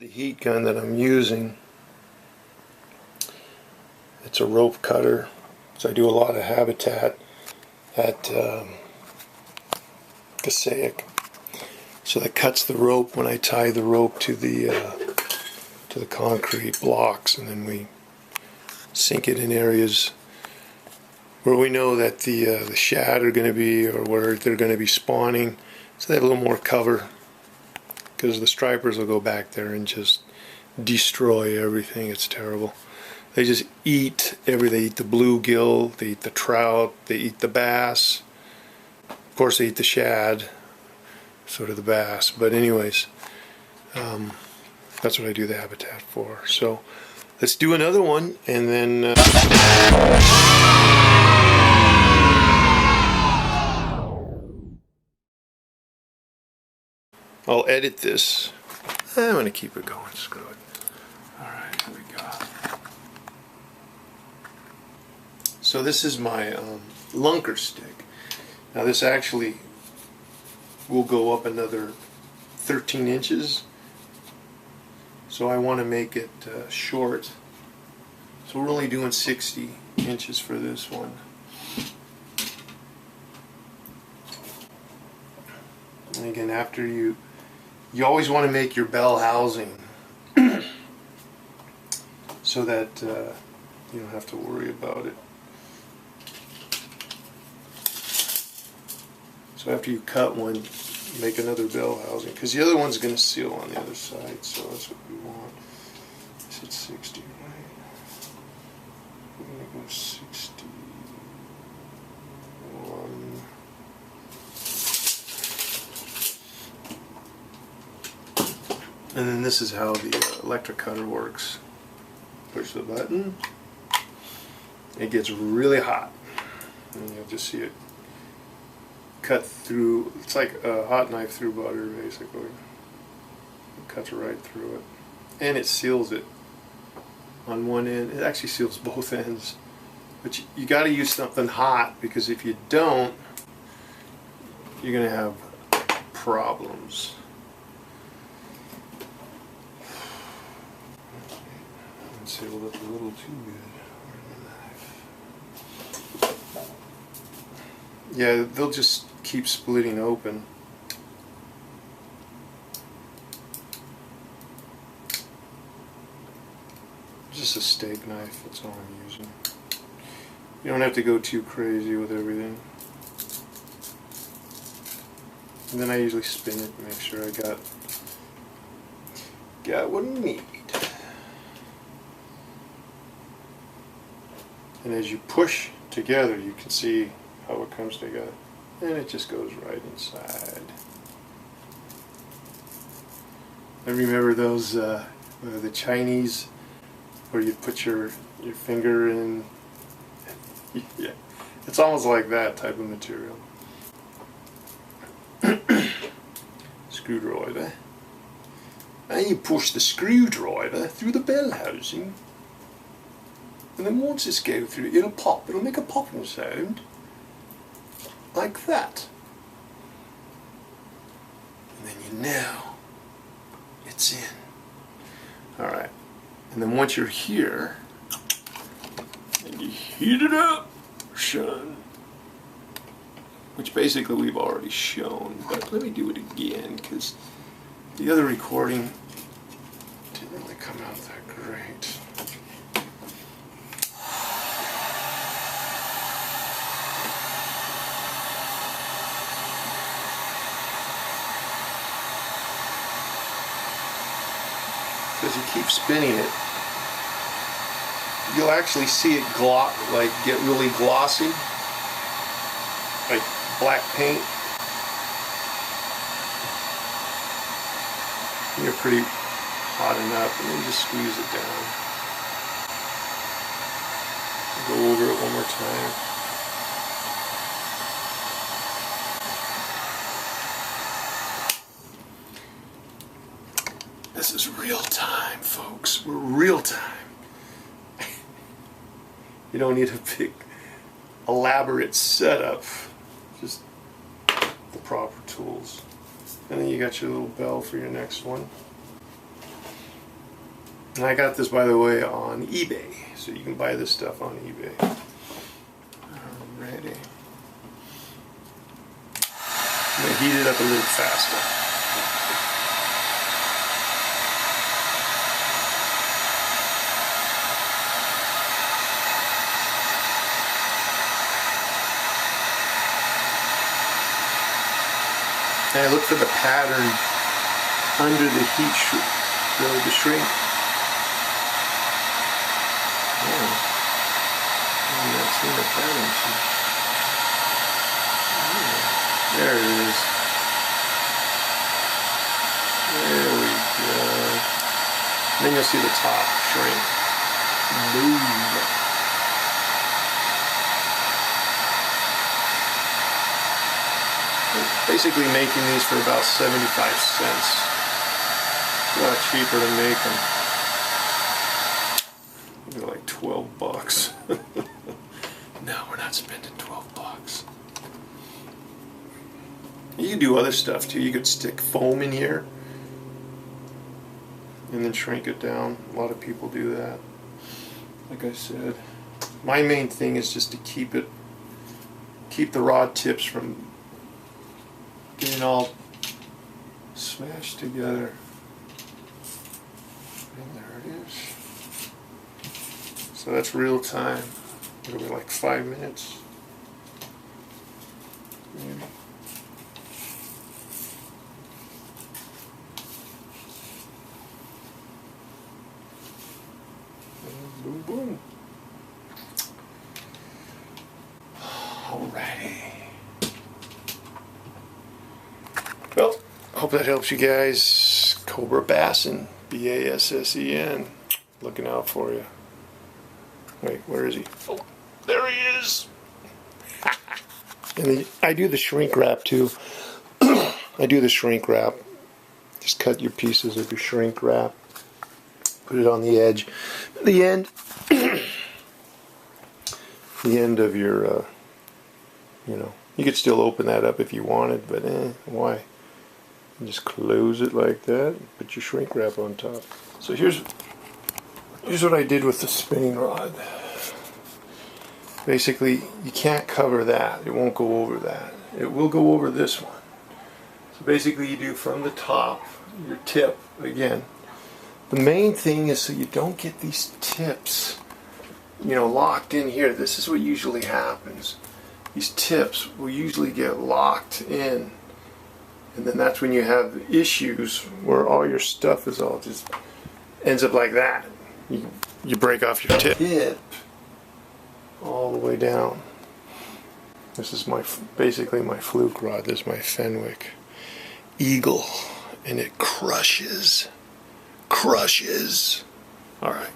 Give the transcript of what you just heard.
The heat gun that I'm using, it's a rope cutter, so I do a lot of habitat at Passaic. So that cuts the rope when I tie the rope to the concrete blocks, and then we sink it in areas where we know that the shad are going to be, or where they're going to be spawning, so they have a little more cover, because the stripers will go back there and just destroy everything. It's terrible. They just eat everything. They eat the bluegill, they eat the trout, they eat the bass. Of course they eat the shad, so do the bass. But anyways, that's what I do the habitat for. So let's do another one, and then I'll edit this. I'm going to keep it going. Screw it. Alright, here we go. So this is my lunker stick. Now this actually will go up another 13 inches. So I want to make it short. So we're only doing 60 inches for this one. And again, after you always want to make your bell housing so that you don't have to worry about it. So after you cut one, make another bell housing, because the other one's going to seal on the other side, so that's what we want. This is 60, right? We're going to go 61. And then this is how the electric cutter works. Push the button. It gets really hot. And you'll just see it cut through. It's like a hot knife through butter, basically. It cuts right through it. And it seals it on one end. It actually seals both ends. But you got to use something hot, because if you don't, you're going to have problems. Sealed up a little too good. Yeah, they'll just keep splitting open. Just a steak knife, that's all I'm using. You don't have to go too crazy with everything. And then I usually spin it to make sure I got what I need. And as you push together, you can see how it comes together. And it just goes right inside. I remember those, the Chinese, where you put your finger in. Yeah, it's almost like that type of material. Screwdriver. And you push the screwdriver through the bell housing. And then once it's go through, it'll pop. It'll make a popping sound, like that. And then you know it's in. Alright. And then once you're here, and you heat it up, son. Which basically we've already shown, but let me do it again, because the other recording didn't really come out that great. As you keep spinning it, you'll actually see it get really glossy, like black paint. You're pretty hot enough, and then just squeeze it down. Go over it one more time. This is real time, folks. We're real time. You don't need a big, elaborate setup. Just the proper tools. And then you got your little bell for your next one. And I got this, by the way, on eBay, so you can buy this stuff on eBay. Alrighty. I'm going to heat it up a little faster. And I look for the pattern under the heat the shrink. Yeah. I'm not seeing the pattern. Yeah. There it is. There we go. And then you'll see the top shrink. Boom. Basically making these for about 75 cents. It's a lot cheaper to make them. They're like 12 bucks. No, we're not spending 12 bucks. You can do other stuff too. You could stick foam in here and then shrink it down. A lot of people do that. Like I said, my main thing is just to keep the rod tips from getting all smashed together. And there it is. So that's real time. It'll be like 5 minutes. Maybe. And boom, boom. Alrighty. Well, hope that helps you guys. Cobra Bassen, B-A-S-S-E-N, looking out for you. Wait, where is he? Oh, there he is. And I do the shrink wrap too. I do the shrink wrap. Just cut your pieces of your shrink wrap, put it on the edge. The end, the end of your, you know, you could still open that up if you wanted, but why? And just close it like that, put your shrink wrap on top. So here's what I did with the spinning rod. Basically, you can't cover that. It won't go over that. It will go over this one. So basically you do from the top, your tip, again. The main thing is so you don't get these tips, you know, locked in here. This is what usually happens. These tips will usually get locked in. And then that's when you have issues where all your stuff is all just ends up like that. You break off your tip all the way down. This is basically my fluke rod. This is my Fenwick Eagle, and it crushes. All right.